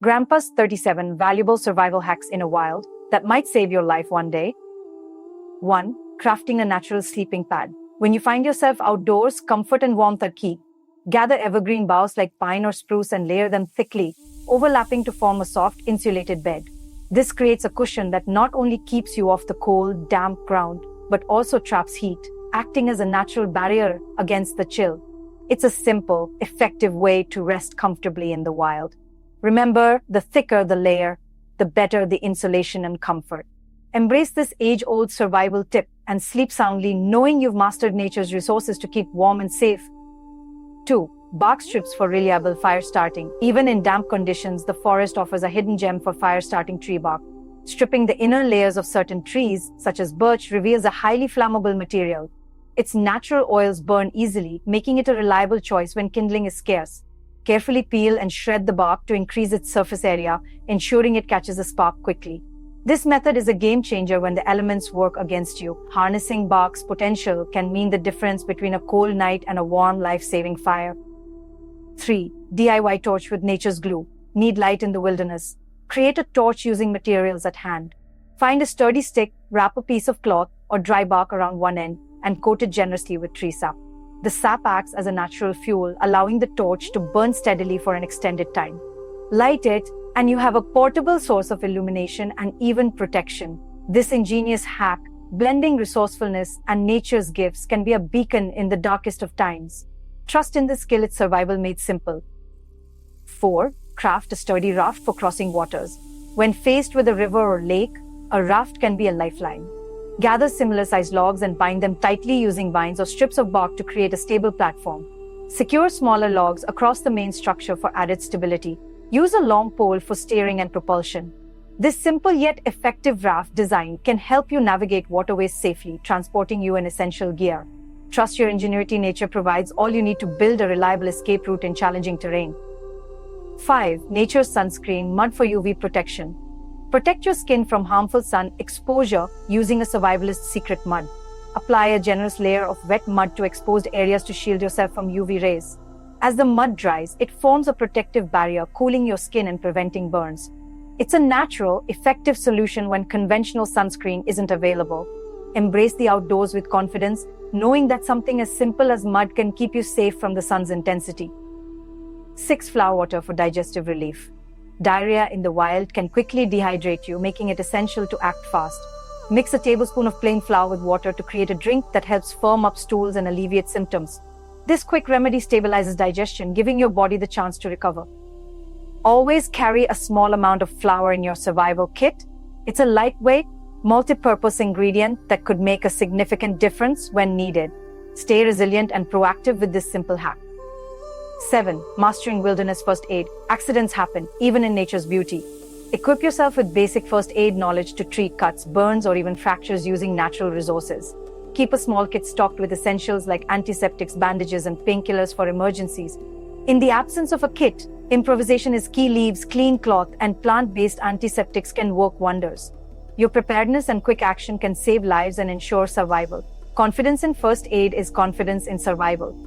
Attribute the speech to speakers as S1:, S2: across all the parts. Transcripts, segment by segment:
S1: Grandpa's 37 valuable survival hacks in a wild that might save your life one day. 1. Crafting a natural sleeping pad. When you find yourself outdoors, comfort and warmth are key. Gather evergreen boughs like pine or spruce and layer them thickly, overlapping to form a soft, insulated bed. This creates a cushion that not only keeps you off the cold, damp ground, but also traps heat, acting as a natural barrier against the chill. It's a simple, effective way to rest comfortably in the wild. Remember, the thicker the layer, the better the insulation and comfort. Embrace this age-old survival tip and sleep soundly knowing you've mastered nature's resources to keep warm and safe. 2. Bark strips for reliable fire starting. Even in damp conditions, the forest offers a hidden gem for fire starting tree bark. Stripping the inner layers of certain trees, such as birch, reveals a highly flammable material. Its natural oils burn easily, making it a reliable choice when kindling is scarce. Carefully peel and shred the bark to increase its surface area, ensuring it catches a spark quickly. This method is a game changer when the elements work against you. Harnessing bark's potential can mean the difference between a cold night and a warm, life-saving fire. 3. DIY torch with nature's glue. Need light in the wilderness? Create a torch using materials at hand. Find a sturdy stick, wrap a piece of cloth or dry bark around one end, and coat it generously with tree sap. The sap acts as a natural fuel, allowing the torch to burn steadily for an extended time. Light it, and you have a portable source of illumination and even protection. This ingenious hack, blending resourcefulness and nature's gifts, can be a beacon in the darkest of times. Trust in the skill, its survival made simple. 4. Craft a sturdy raft for crossing waters. When faced with a river or lake, a raft can be a lifeline. Gather similar-sized logs and bind them tightly using vines or strips of bark to create a stable platform. Secure smaller logs across the main structure for added stability. Use a long pole for steering and propulsion. This simple yet effective raft design can help you navigate waterways safely, transporting you in essential gear. Trust your ingenuity, nature provides all you need to build a reliable escape route in challenging terrain. 5. Nature's sunscreen, mud for UV protection. Protect your skin from harmful sun exposure using a survivalist's secret mud. Apply a generous layer of wet mud to exposed areas to shield yourself from UV rays. As the mud dries, it forms a protective barrier, cooling your skin and preventing burns. It's a natural, effective solution when conventional sunscreen isn't available. Embrace the outdoors with confidence, knowing that something as simple as mud can keep you safe from the sun's intensity. 6. Flower water for digestive relief. Diarrhea in the wild can quickly dehydrate you, making it essential to act fast. Mix a tablespoon of plain flour with water to create a drink that helps firm up stools and alleviate symptoms. This quick remedy stabilizes digestion, giving your body the chance to recover. Always carry a small amount of flour in your survival kit. It's a lightweight, multi-purpose ingredient that could make a significant difference when needed. Stay resilient and proactive with this simple hack. 7. Mastering wilderness first aid. Accidents happen, even in nature's beauty. Equip yourself with basic first aid knowledge to treat cuts, burns, or even fractures using natural resources. Keep a small kit stocked with essentials like antiseptics, bandages, and painkillers for emergencies. In the absence of a kit, improvisation is key. Leaves, clean cloth, and plant-based antiseptics can work wonders. Your preparedness and quick action can save lives and ensure survival. Confidence in first aid is confidence in survival.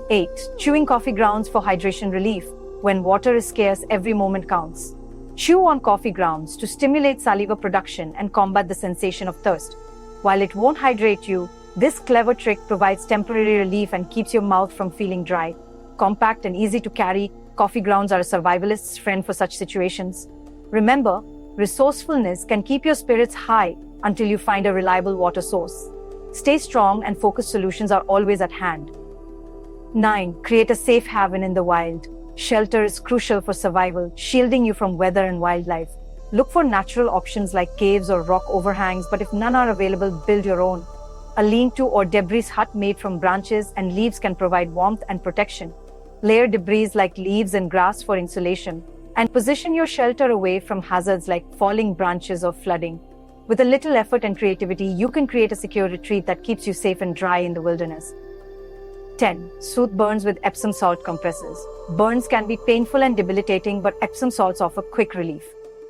S1: 8. Chewing coffee grounds for hydration relief. When water is scarce, every moment counts. Chew on coffee grounds to stimulate saliva production and combat the sensation of thirst. While it won't hydrate you, this clever trick provides temporary relief and keeps your mouth from feeling dry. Compact and easy to carry, coffee grounds are a survivalist's friend for such situations. Remember, resourcefulness can keep your spirits high until you find a reliable water source. Stay strong and focused solutions are always at hand. 9. Create a safe haven in the wild. Shelter is crucial for survival, shielding you from weather and wildlife. Look for natural options like caves or rock overhangs, but if none are available, build your own. A lean-to or debris hut made from branches and leaves can provide warmth and protection. Layer debris like leaves and grass for insulation, and position your shelter away from hazards like falling branches or flooding. With a little effort and creativity, you can create a secure retreat that keeps you safe and dry in the wilderness. 10. Soothe burns with Epsom salt compresses. Burns can be painful and debilitating, but Epsom salts offer quick relief.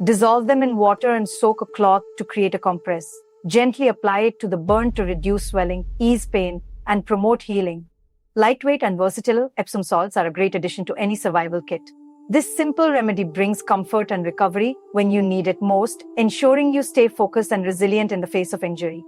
S1: Dissolve them in water and soak a cloth to create a compress. Gently apply it to the burn to reduce swelling, ease pain, and promote healing. Lightweight and versatile, Epsom salts are a great addition to any survival kit. This simple remedy brings comfort and recovery when you need it most, ensuring you stay focused and resilient in the face of injury.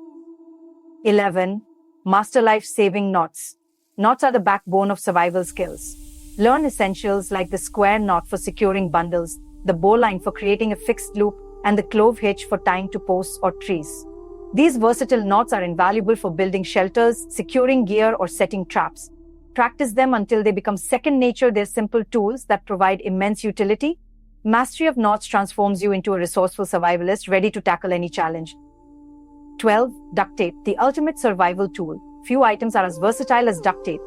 S1: 11. Master life-saving knots. Knots are the backbone of survival skills. Learn essentials like the square knot for securing bundles, the bowline for creating a fixed loop, and the clove hitch for tying to posts or trees. These versatile knots are invaluable for building shelters, securing gear, or setting traps. Practice them until they become second nature. They're simple tools that provide immense utility. Mastery of knots transforms you into a resourceful survivalist ready to tackle any challenge. 12. Duct tape, the ultimate survival tool. Few items are as versatile as duct tape.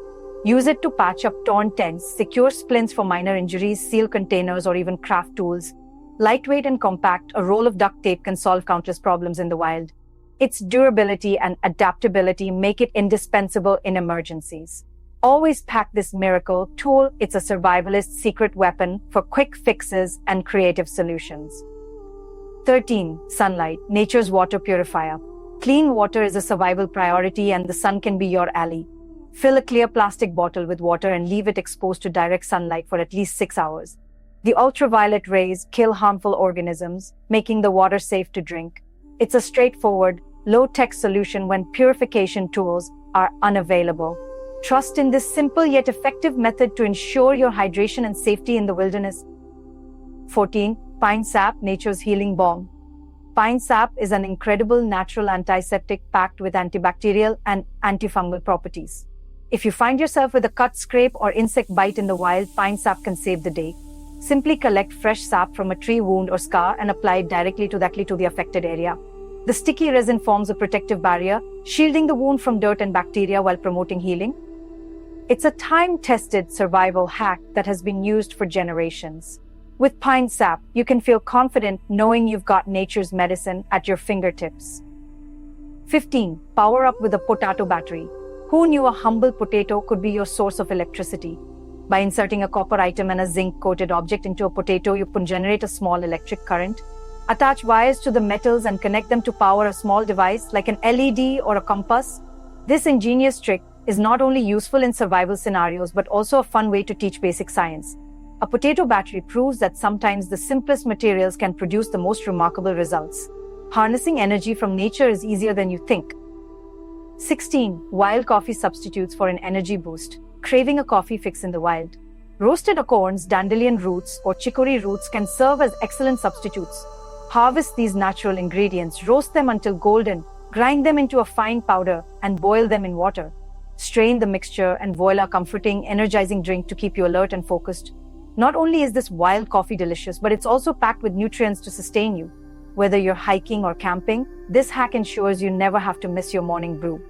S1: Use it to patch up torn tents, secure splints for minor injuries, seal containers, or even craft tools. Lightweight and compact, a roll of duct tape can solve countless problems in the wild. Its durability and adaptability make it indispensable in emergencies. Always pack this miracle tool. It's a survivalist's secret weapon for quick fixes and creative solutions. 13. Sunlight, nature's water purifier. Clean water is a survival priority, and the sun can be your ally. Fill a clear plastic bottle with water and leave it exposed to direct sunlight for at least 6 hours. The ultraviolet rays kill harmful organisms, making the water safe to drink. It's a straightforward, low-tech solution when purification tools are unavailable. Trust in this simple yet effective method to ensure your hydration and safety in the wilderness. 14. Pine sap, nature's healing balm. Pine sap is an incredible natural antiseptic packed with antibacterial and antifungal properties. If you find yourself with a cut, scrape, or insect bite in the wild, pine sap can save the day. Simply collect fresh sap from a tree wound or scar and apply it directly to the affected area. The sticky resin forms a protective barrier, shielding the wound from dirt and bacteria while promoting healing. It's a time-tested survival hack that has been used for generations. With pine sap, you can feel confident knowing you've got nature's medicine at your fingertips. 15. Power up with a potato battery. Who knew a humble potato could be your source of electricity? By inserting a copper item and a zinc-coated object into a potato, you can generate a small electric current. Attach wires to the metals and connect them to power a small device like an LED or a compass. This ingenious trick is not only useful in survival scenarios but also a fun way to teach basic science. A potato battery proves that sometimes the simplest materials can produce the most remarkable results. Harnessing energy from nature is easier than you think. 16. Wild coffee substitutes for an energy boost. Craving a coffee fix in the wild. Roasted acorns, dandelion roots, or chicory roots can serve as excellent substitutes. Harvest these natural ingredients, roast them until golden, grind them into a fine powder, and boil them in water. Strain the mixture and voila, comforting, energizing drink to keep you alert and focused. Not only is this wild coffee delicious, but it's also packed with nutrients to sustain you. Whether you're hiking or camping, this hack ensures you never have to miss your morning brew.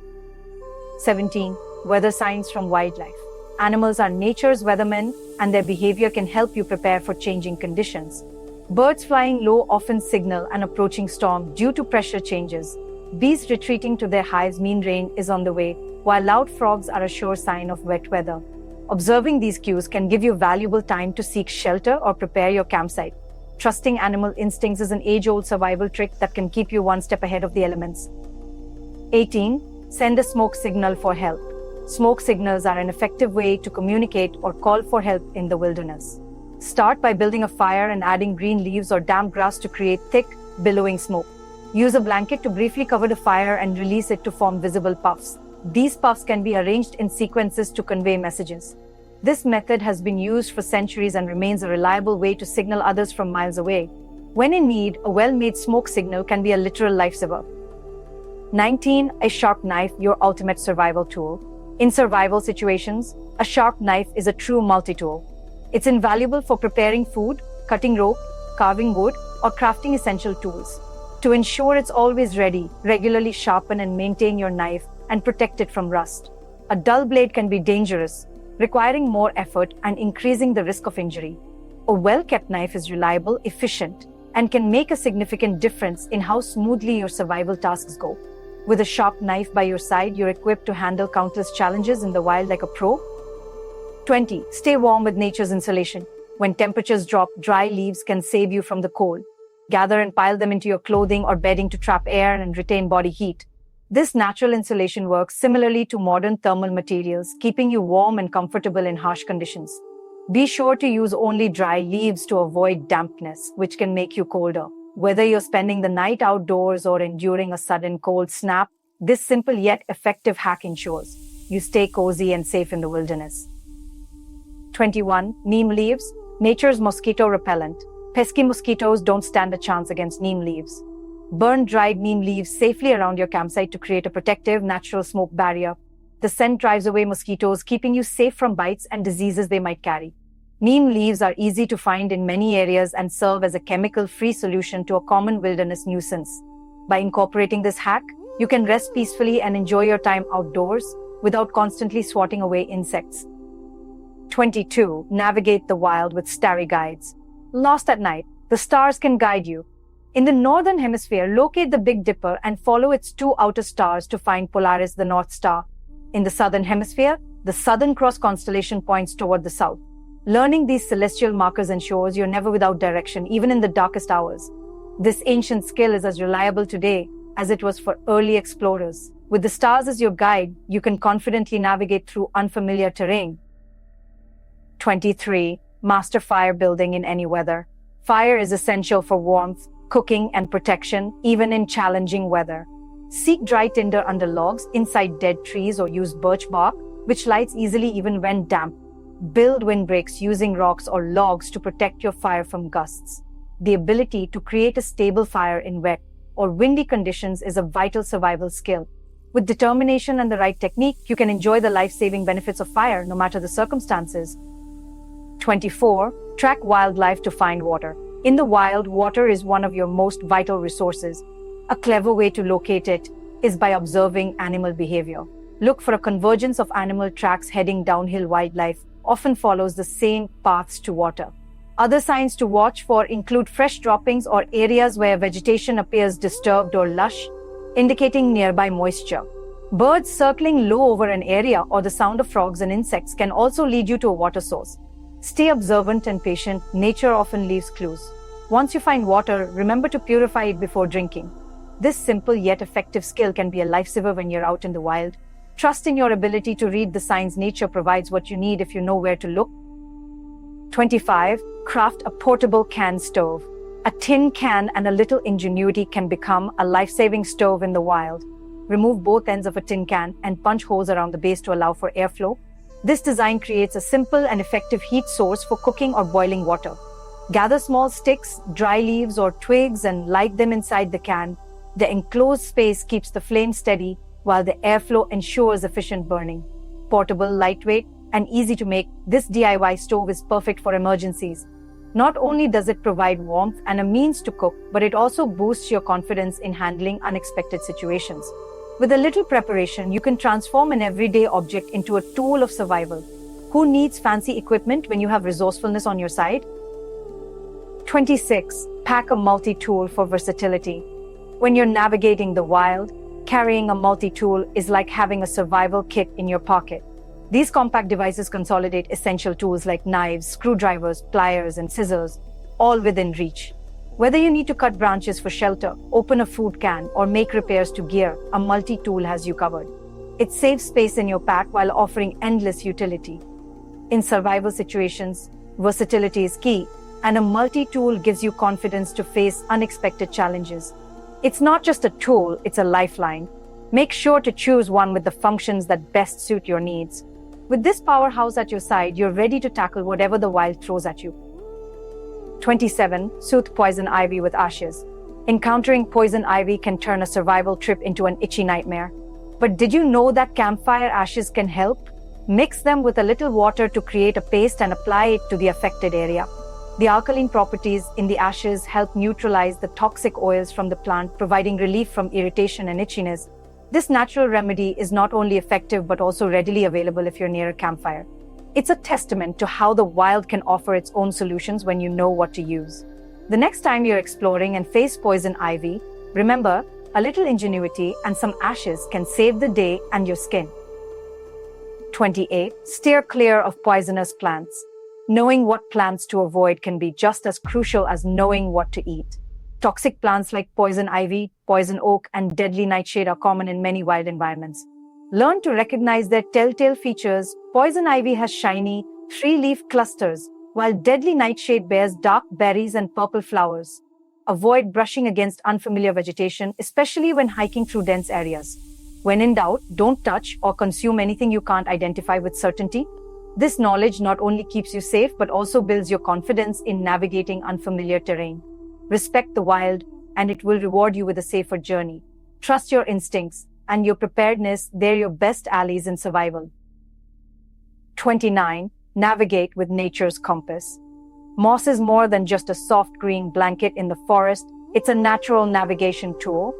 S1: 17. Weather signs from wildlife. Animals are nature's weathermen, and their behavior can help you prepare for changing conditions. Birds flying low often signal an approaching storm due to pressure changes. Bees retreating to their hives mean rain is on the way, while loud frogs are a sure sign of wet weather. Observing these cues can give you valuable time to seek shelter or prepare your campsite. Trusting animal instincts is an age-old survival trick that can keep you one step ahead of the elements. 18. Send a smoke signal for help. Smoke signals are an effective way to communicate or call for help in the wilderness. Start by building a fire and adding green leaves or damp grass to create thick, billowing smoke. Use a blanket to briefly cover the fire and release it to form visible puffs. These puffs can be arranged in sequences to convey messages. This method has been used for centuries and remains a reliable way to signal others from miles away. When in need, a well-made smoke signal can be a literal lifesaver. 19. A sharp knife, your ultimate survival tool. In survival situations, a sharp knife is a true multi-tool. It's invaluable for preparing food, cutting rope, carving wood, or crafting essential tools. To ensure it's always ready, regularly sharpen and maintain your knife and protect it from rust. A dull blade can be dangerous, requiring more effort and increasing the risk of injury. A well-kept knife is reliable, efficient, and can make a significant difference in how smoothly your survival tasks go. With a sharp knife by your side, you're equipped to handle countless challenges in the wild like a pro. 20. Stay warm with nature's insulation. When temperatures drop, dry leaves can save you from the cold. Gather and pile them into your clothing or bedding to trap air and retain body heat. This natural insulation works similarly to modern thermal materials, keeping you warm and comfortable in harsh conditions. Be sure to use only dry leaves to avoid dampness, which can make you colder. Whether you're spending the night outdoors or enduring a sudden cold snap, this simple yet effective hack ensures you stay cozy and safe in the wilderness. 21. Neem leaves, nature's mosquito repellent. Pesky mosquitoes don't stand a chance against neem leaves. Burn dried neem leaves safely around your campsite to create a protective, natural smoke barrier. The scent drives away mosquitoes, keeping you safe from bites and diseases they might carry. Neem leaves are easy to find in many areas and serve as a chemical-free solution to a common wilderness nuisance. By incorporating this hack, you can rest peacefully and enjoy your time outdoors without constantly swatting away insects. 22. Navigate the wild with starry guides. Lost at night, the stars can guide you. In the northern hemisphere, locate the Big Dipper and follow its two outer stars to find Polaris, the North Star. In the southern hemisphere, the Southern Cross constellation points toward the south. Learning these celestial markers ensures you're never without direction, even in the darkest hours. This ancient skill is as reliable today as it was for early explorers. With the stars as your guide, you can confidently navigate through unfamiliar terrain. 23. Master fire building in any weather. Fire is essential for warmth, cooking, and protection, even in challenging weather. Seek dry tinder under logs, inside dead trees, or use birch bark, which lights easily even when damp. Build windbreaks using rocks or logs to protect your fire from gusts. The ability to create a stable fire in wet or windy conditions is a vital survival skill. With determination and the right technique, you can enjoy the life-saving benefits of fire no matter the circumstances. 24. Track wildlife to find water. In the wild, water is one of your most vital resources. A clever way to locate it is by observing animal behavior. Look for a convergence of animal tracks heading downhill. Wildlife often follows the same paths to water. Other signs to watch for include fresh droppings or areas where vegetation appears disturbed or lush, indicating nearby moisture. Birds circling low over an area or the sound of frogs and insects can also lead you to a water source. Stay observant and patient. Nature often leaves clues. Once you find water, remember to purify it before drinking. This simple yet effective skill can be a lifesaver when you're out in the wild. Trust in your ability to read the signs. Nature provides what you need if you know where to look. 25. Craft a portable can stove. A tin can and a little ingenuity can become a life-saving stove in the wild. Remove both ends of a tin can and punch holes around the base to allow for airflow. This design creates a simple and effective heat source for cooking or boiling water. Gather small sticks, dry leaves, or twigs and light them inside the can. The enclosed space keeps the flame steady, while the airflow ensures efficient burning. Portable, lightweight, and easy to make, this DIY stove is perfect for emergencies. Not only does it provide warmth and a means to cook, but it also boosts your confidence in handling unexpected situations. With a little preparation, you can transform an everyday object into a tool of survival. Who needs fancy equipment when you have resourcefulness on your side? 26. Pack a multi-tool for versatility. When you're navigating the wild, carrying a multi-tool is like having a survival kit in your pocket. These compact devices consolidate essential tools like knives, screwdrivers, pliers, and scissors, all within reach. Whether you need to cut branches for shelter, open a food can, or make repairs to gear, a multi-tool has you covered. It saves space in your pack while offering endless utility. In survival situations, versatility is key, and a multi-tool gives you confidence to face unexpected challenges. It's not just a tool, it's a lifeline. Make sure to choose one with the functions that best suit your needs. With this powerhouse at your side, you're ready to tackle whatever the wild throws at you. 27. Soothe poison ivy with ashes. Encountering poison ivy can turn a survival trip into an itchy nightmare. But did you know that campfire ashes can help? Mix them with a little water to create a paste and apply it to the affected area. The alkaline properties in the ashes help neutralize the toxic oils from the plant, providing relief from irritation and itchiness. This natural remedy is not only effective but also readily available if you're near a campfire. It's a testament to how the wild can offer its own solutions when you know what to use. The next time you're exploring and face poison ivy, remember, a little ingenuity and some ashes can save the day and your skin. 28. Steer clear of poisonous plants. Knowing what plants to avoid can be just as crucial as knowing what to eat. Toxic plants like poison ivy, poison oak, and deadly nightshade are common in many wild environments. Learn to recognize their telltale features. Poison ivy has shiny, three-leaf clusters, while deadly nightshade bears dark berries and purple flowers. Avoid brushing against unfamiliar vegetation, especially when hiking through dense areas. When in doubt, don't touch or consume anything you can't identify with certainty. This knowledge not only keeps you safe but also builds your confidence in navigating unfamiliar terrain. Respect the wild, and it will reward you with a safer journey. Trust your instincts and your preparedness, they're your best allies in survival. 29. Navigate with nature's compass. Moss is more than just a soft green blanket in the forest, it's a natural navigation tool.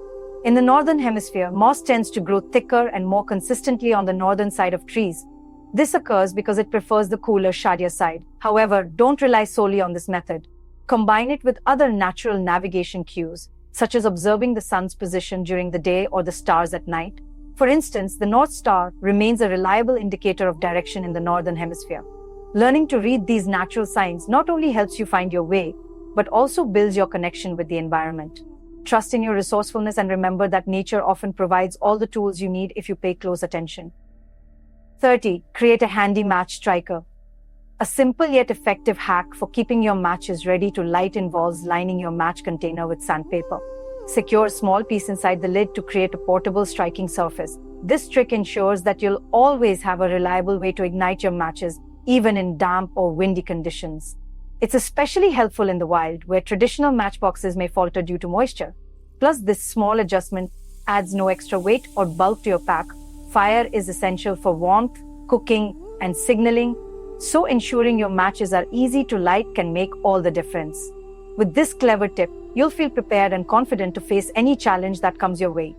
S1: In the northern hemisphere, moss tends to grow thicker and more consistently on the northern side of trees. This occurs because it prefers the cooler, shadier side. However, don't rely solely on this method. Combine it with other natural navigation cues, such as observing the sun's position during the day or the stars at night. For instance, the North Star remains a reliable indicator of direction in the northern hemisphere. Learning to read these natural signs not only helps you find your way, but also builds your connection with the environment. Trust in your resourcefulness and remember that nature often provides all the tools you need if you pay close attention. 30. Create a handy match striker. A simple yet effective hack for keeping your matches ready to light involves lining your match container with sandpaper. Secure a small piece inside the lid to create a portable striking surface. This trick ensures that you'll always have a reliable way to ignite your matches, even in damp or windy conditions. It's especially helpful in the wild, where traditional matchboxes may falter due to moisture. Plus, this small adjustment adds no extra weight or bulk to your pack. Fire is essential for warmth, cooking, and signaling, so ensuring your matches are easy to light can make all the difference. With this clever tip, you'll feel prepared and confident to face any challenge that comes your way.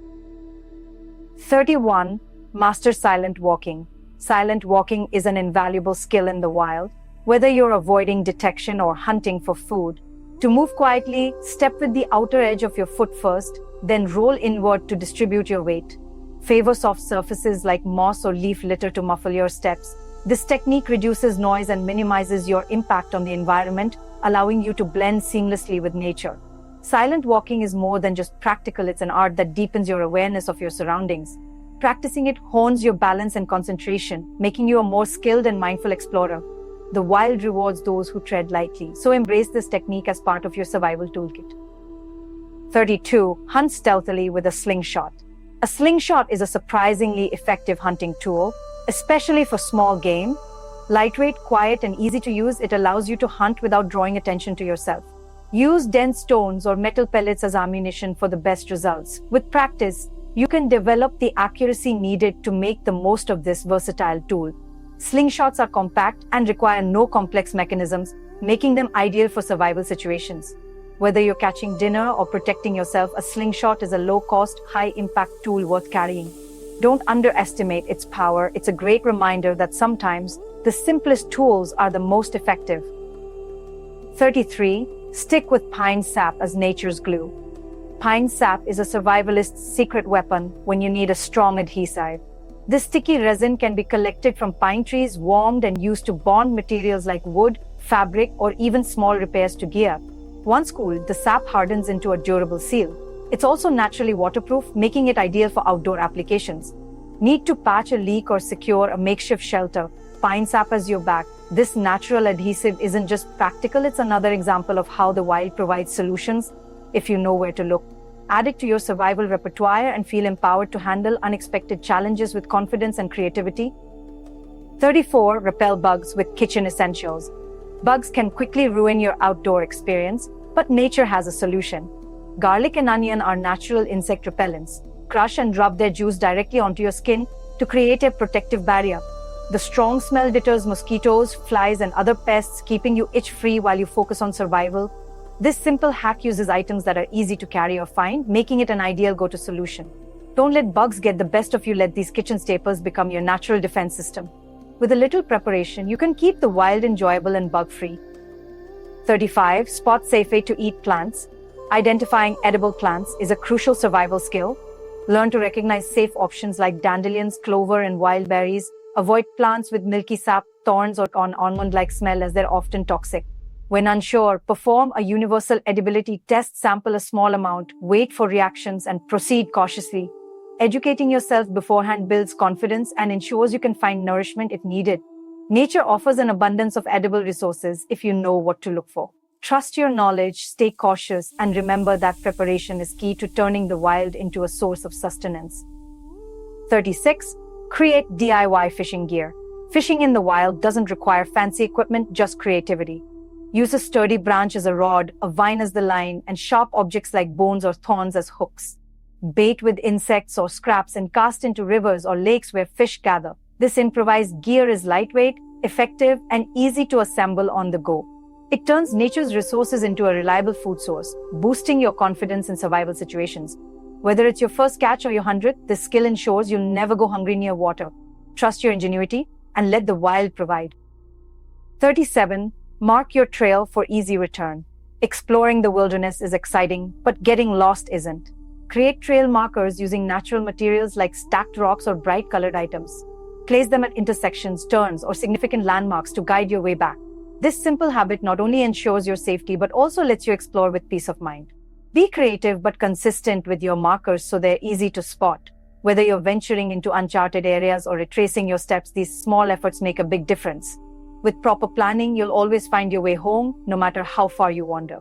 S1: 31. Master silent walking. Silent walking is an invaluable skill in the wild, whether you're avoiding detection or hunting for food. To move quietly, step with the outer edge of your foot first, then roll inward to distribute your weight. Favor soft surfaces like moss or leaf litter to muffle your steps. This technique reduces noise and minimizes your impact on the environment, allowing you to blend seamlessly with nature. Silent walking is more than just practical, it's an art that deepens your awareness of your surroundings. Practicing it hones your balance and concentration, making you a more skilled and mindful explorer. The wild rewards those who tread lightly, so embrace this technique as part of your survival toolkit. 32. Hunt stealthily with a slingshot. A slingshot is a surprisingly effective hunting tool, especially for small game. Lightweight, quiet, and easy to use, it allows you to hunt without drawing attention to yourself. Use dense stones or metal pellets as ammunition for the best results. With practice, you can develop the accuracy needed to make the most of this versatile tool. Slingshots are compact and require no complex mechanisms, making them ideal for survival situations. Whether you're catching dinner or protecting yourself, a slingshot is a low-cost, high-impact tool worth carrying. Don't underestimate its power. It's a great reminder that sometimes the simplest tools are the most effective. 33. Stick with pine sap as nature's glue. Pine sap is a survivalist's secret weapon when you need a strong adhesive. This sticky resin can be collected from pine trees, warmed and used to bond materials like wood, fabric, or even small repairs to gear. Once cooled, the sap hardens into a durable seal. It's also naturally waterproof, making it ideal for outdoor applications. Need to patch a leak or secure a makeshift shelter? Pine sap has your back. This natural adhesive isn't just practical, it's another example of how the wild provides solutions if you know where to look. Add it to your survival repertoire and feel empowered to handle unexpected challenges with confidence and creativity. 34. Repel bugs with kitchen essentials. Bugs can quickly ruin your outdoor experience, but nature has a solution. Garlic and onion are natural insect repellents. Crush and rub their juice directly onto your skin to create a protective barrier. The strong smell deters mosquitoes, flies, and other pests, keeping you itch-free while you focus on survival. This simple hack uses items that are easy to carry or find, making it an ideal go-to solution. Don't let bugs get the best of you. Let these kitchen staples become your natural defense system. With a little preparation, you can keep the wild enjoyable and bug-free. 35. Spot safe way to eat plants. Identifying edible plants is a crucial survival skill. Learn to recognize safe options like dandelions, clover, and wild berries. Avoid plants with milky sap, thorns, or an almond-like smell as they're often toxic. When unsure, perform a universal edibility test, sample a small amount, wait for reactions, and proceed cautiously. Educating yourself beforehand builds confidence and ensures you can find nourishment if needed. Nature offers an abundance of edible resources if you know what to look for. Trust your knowledge, stay cautious, and remember that preparation is key to turning the wild into a source of sustenance. 36. Create DIY fishing gear. Fishing in the wild doesn't require fancy equipment, just creativity. Use a sturdy branch as a rod, a vine as the line, and sharp objects like bones or thorns as hooks. Bait with insects or scraps and cast into rivers or lakes where fish gather. This improvised gear is lightweight, effective, and easy to assemble on the go. It turns nature's resources into a reliable food source, boosting your confidence in survival situations. Whether it's your first catch or your 100th, this skill ensures you'll never go hungry near water. Trust your ingenuity and let the wild provide. 37. Mark your trail for easy return. Exploring the wilderness is exciting, but getting lost isn't. Create trail markers using natural materials like stacked rocks or bright-colored items. Place them at intersections, turns, or significant landmarks to guide your way back. This simple habit not only ensures your safety, but also lets you explore with peace of mind. Be creative but consistent with your markers so they're easy to spot. Whether you're venturing into uncharted areas or retracing your steps, these small efforts make a big difference. With proper planning, you'll always find your way home, no matter how far you wander.